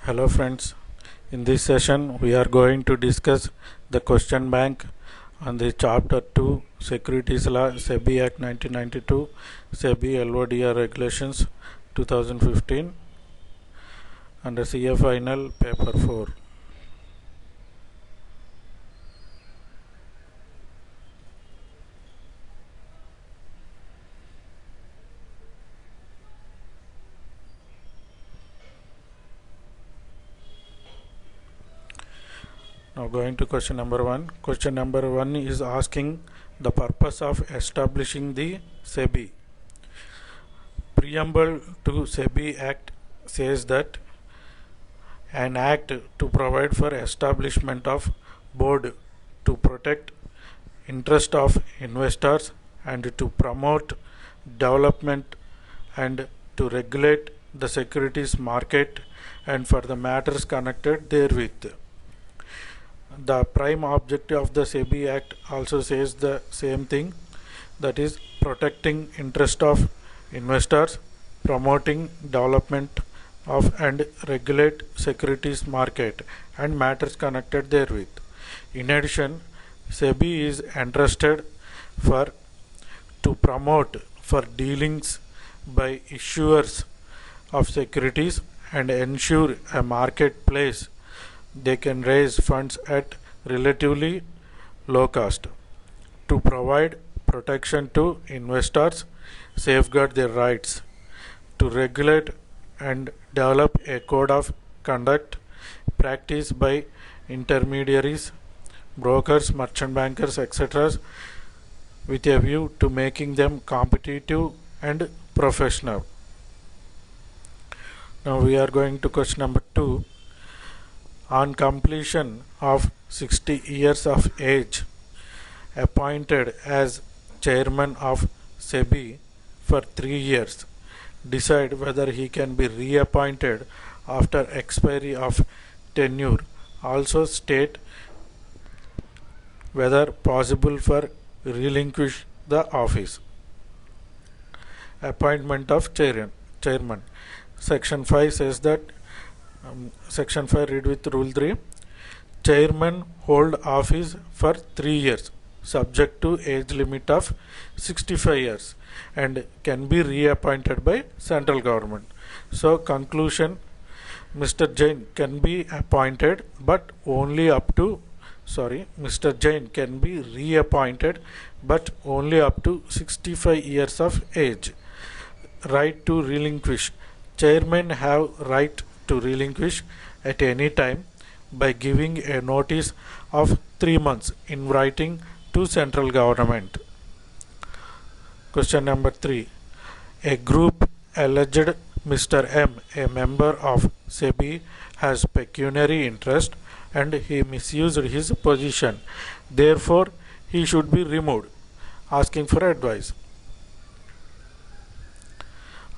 Hello friends, in this session we are going to discuss the question bank on the chapter 2 Securities Law SEBI Act 1992 SEBI LODR Regulations 2015 and the CA Final paper 4. Now going to question number 1. Question number 1 is asking the purpose of establishing the SEBI. Preamble to SEBI Act says that an act to provide for establishment of board to protect interest of investors and to promote development and to regulate the securities market and for the matters connected therewith. The prime objective of the SEBI Act also says the same thing, that is protecting interest of investors, promoting development of and regulate securities market and matters connected therewith. In addition, SEBI is entrusted to promote for dealings by issuers of securities and ensure a marketplace they can raise funds at relatively low cost, to provide protection to investors, safeguard their rights, to regulate and develop a code of conduct practiced by intermediaries, brokers, merchant bankers, etc., with a view to making them competitive and professional. Now we are going to question number 2. On completion of 60 years of age, appointed as chairman of SEBI for 3 years, decide whether he can be reappointed after expiry of tenure. Also state whether possible for relinquish the office. Appointment of chairman. Section 5 says that Section 5 read with Rule 3. Chairman hold office for 3 years subject to age limit of 65 years and can be reappointed by central government. So conclusion, Mr. Jain can be appointed but only up to Mr. Jain can be reappointed but only up to 65 years of age. Right to relinquish. Chairman have right to relinquish at any time by giving a notice of 3 months in writing to central government. Question number 3. A group alleged Mr. M, a member of SEBI, has pecuniary interest and he misused his position. Therefore, he should be removed. Asking for advice.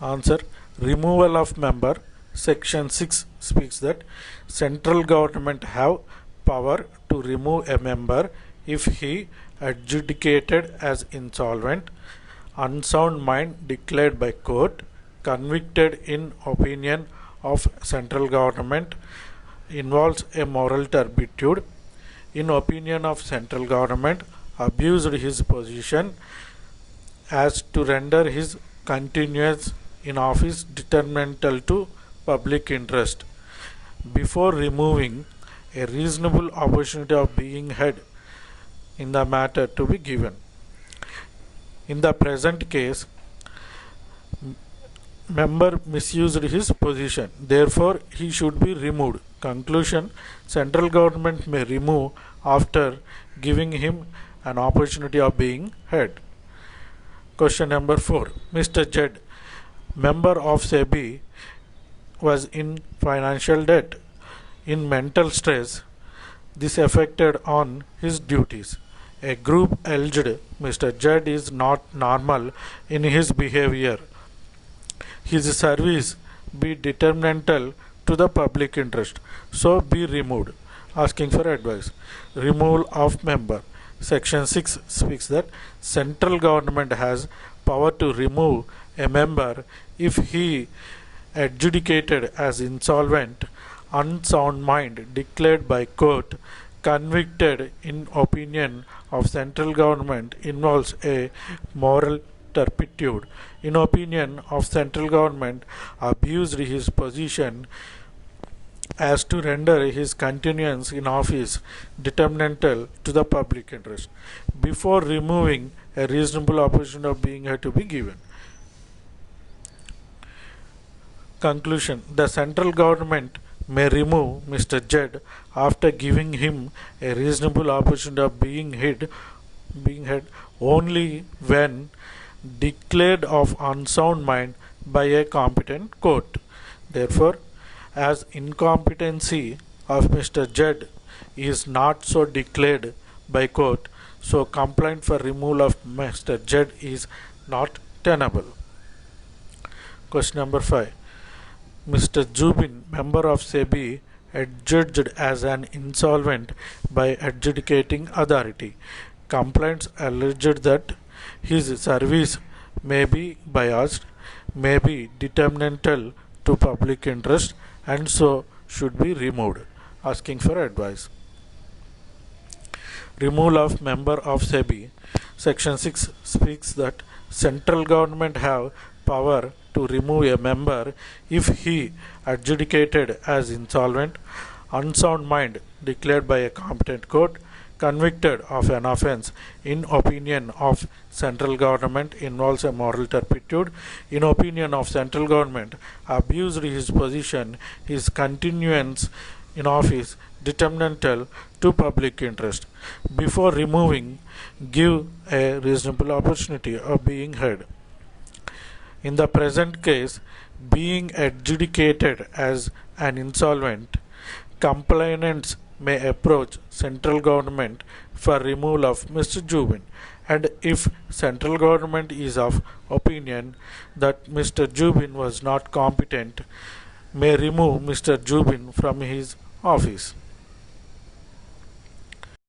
Answer. Removal of member. Section 6 speaks that central government have power to remove a member if he adjudicated as insolvent, unsound mind declared by court, convicted in opinion of central government, involves a moral turpitude, in opinion of central government, abused his position as to render his continuance in office detrimental to public interest. Before removing, a reasonable opportunity of being heard in the matter to be given. In the present case, member misused his position, therefore he should be removed. Conclusion, central government may remove after giving him an opportunity of being heard. Question number 4. Mr. Z, member of SEBI, was in financial debt, in mental stress. This affected on his duties. A group alleged Mr. Z is not normal in his behavior. His service be detrimental to the public interest, so be removed. Asking for advice. Removal of member. Section 6 speaks that central government has power to remove a member if he adjudicated as insolvent, unsound mind declared by court, convicted in opinion of central government involves a moral turpitude. In opinion of central government abused his position as to render his continuance in office detrimental to the public interest. Before removing, a reasonable opportunity of being had to be given. Conclusion: the central government may remove Mr. Jed after giving him a reasonable opportunity of being heard only when declared of unsound mind by a competent court. Therefore, as incompetency of Mr. Jed is not so declared by court, so complaint for removal of Mr. Jed is not tenable. Question number 5. Mr. Zubin, member of SEBI, adjudged as an insolvent by adjudicating authority. Complaints alleged that his service may be biased, may be detrimental to public interest, and so should be removed. Asking for advice. Removal of member of SEBI. Section 6 speaks that central government have power to remove a member if he adjudicated as insolvent, unsound mind declared by a competent court, convicted of an offence in opinion of central government involves a moral turpitude, in opinion of central government abused his position, his continuance in office detrimental to public interest. Before removing, give a reasonable opportunity of being heard. In the present case, being adjudicated as an insolvent, complainants may approach central government for removal of Mr. Jubin, and if central government is of opinion that Mr. Jubin was not competent, may remove Mr. Jubin from his office.